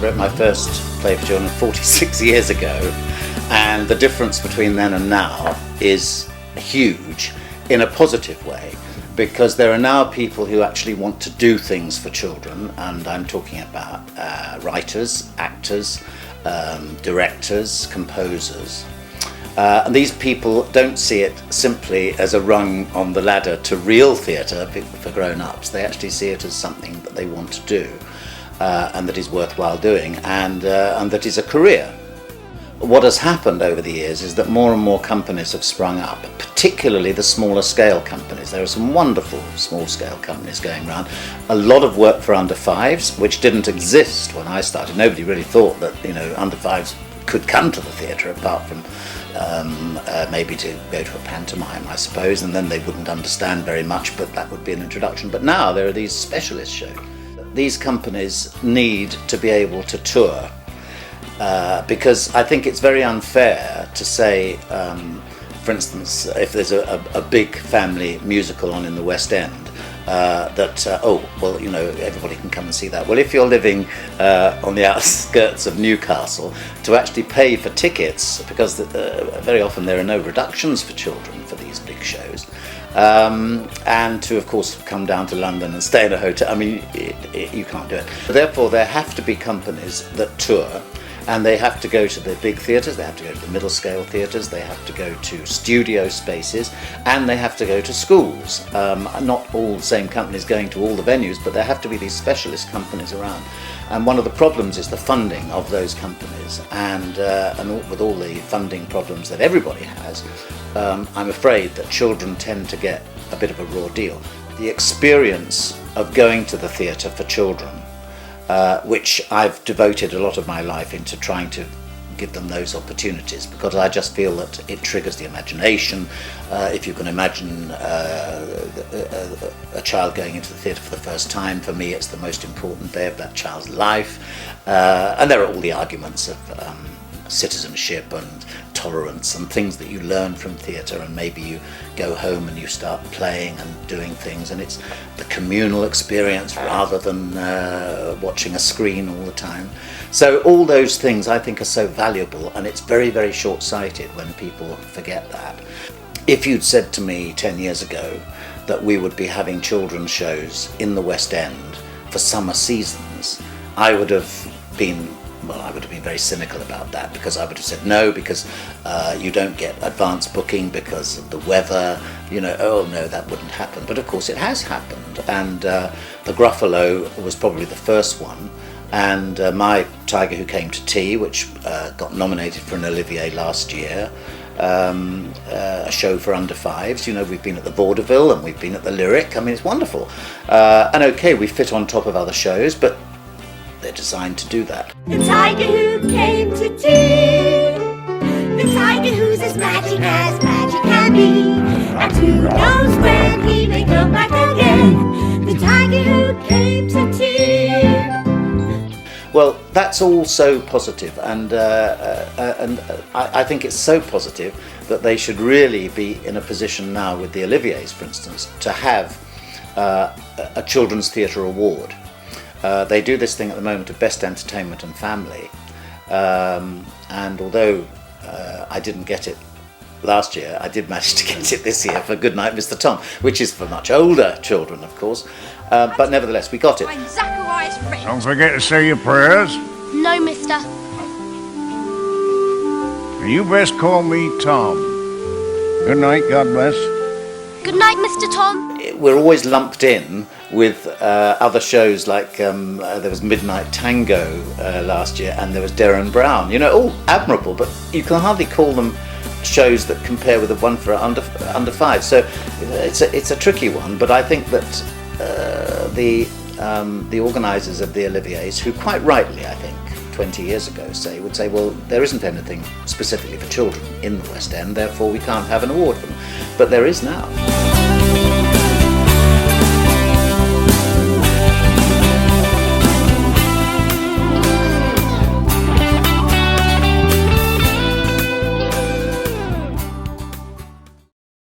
wrote my first play for children 46 years ago, and the difference between then and now is huge in a positive way, because there are now people who actually want to do things for children, and I'm talking about writers, actors, directors, composers. And these people don't see it simply as a rung on the ladder to real theatre for grown-ups. They actually see it as something that they want to do, and that is worthwhile doing, and that is a career. What has happened over the years is that more and more companies have sprung up, particularly the smaller scale companies. There are some wonderful small scale companies going around. A lot of work for under fives, which didn't exist when I started. Nobody really thought that, under fives could come to the theatre, apart from maybe to go to a pantomime, I suppose, and then they wouldn't understand very much, but that would be an introduction. But now there are these specialist shows. These companies need to be able to tour, because I think it's very unfair to say, for instance, if there's a big family musical on in the West End, everybody can come and see that. Well, if you're living on the outskirts of Newcastle, to actually pay for tickets, because very often there are no reductions for children for these big shows, and to, of course, come down to London and stay in a hotel, you can't do it. Therefore, there have to be companies that tour, and they have to go to the big theatres, they have to go to the middle scale theatres, they have to go to studio spaces, and they have to go to schools. Not all the same companies going to all the venues, but there have to be these specialist companies around. And one of the problems is the funding of those companies, and with all the funding problems that everybody has, I'm afraid that children tend to get a bit of a raw deal. The experience of going to the theatre for children, which I've devoted a lot of my life into trying to give them those opportunities, because I just feel that it triggers the imagination. If you can imagine a child going into the theatre for the first time, for me it's the most important day of that child's life. And there are all the arguments of citizenship and tolerance and things that you learn from theatre, and maybe you go home and you start playing and doing things, and it's the communal experience rather than watching a screen all the time. So all those things I think are so valuable, and it's very, very short-sighted when people forget that. If you'd said to me 10 years ago that we would be having children's shows in the West End for summer seasons, I would have been very cynical about that, because I would have said no, because you don't get advance booking because of the weather, oh no, that wouldn't happen. But of course it has happened, and the Gruffalo was probably the first one, and my Tiger Who Came to Tea, which got nominated for an Olivier last year, a show for under fives. We've been at the Vaudeville and we've been at the Lyric. It's wonderful, and okay, we fit on top of other shows, but they're designed to do that. The tiger who came to tea, the tiger who's as magic can be, and who knows when he may come back again. The tiger who came to tea. Well, that's all so positive, and I think it's so positive that they should really be in a position now with the Oliviers, for instance, to have a Children's Theatre Award. They do this thing at the moment of Best Entertainment and Family, and although I didn't get it last year, I did manage to get it this year for Goodnight Mr. Tom, which is for much older children, of course, but nevertheless we got it. I'm Zachariah's friend. Don't forget to say your prayers. No, mister. You best call me Tom. Good night, God bless. Good night, Mr. Tom. We're always lumped in with other shows, like there was Midnight Tango last year, and there was Derren Brown. All admirable, but you can hardly call them shows that compare with the one for under five. So it's a tricky one. But I think that the organisers of the Oliviers, who quite rightly, I think, 20 years ago would say, well, there isn't anything specifically for children in the West End, therefore we can't have an award for them. But there is now.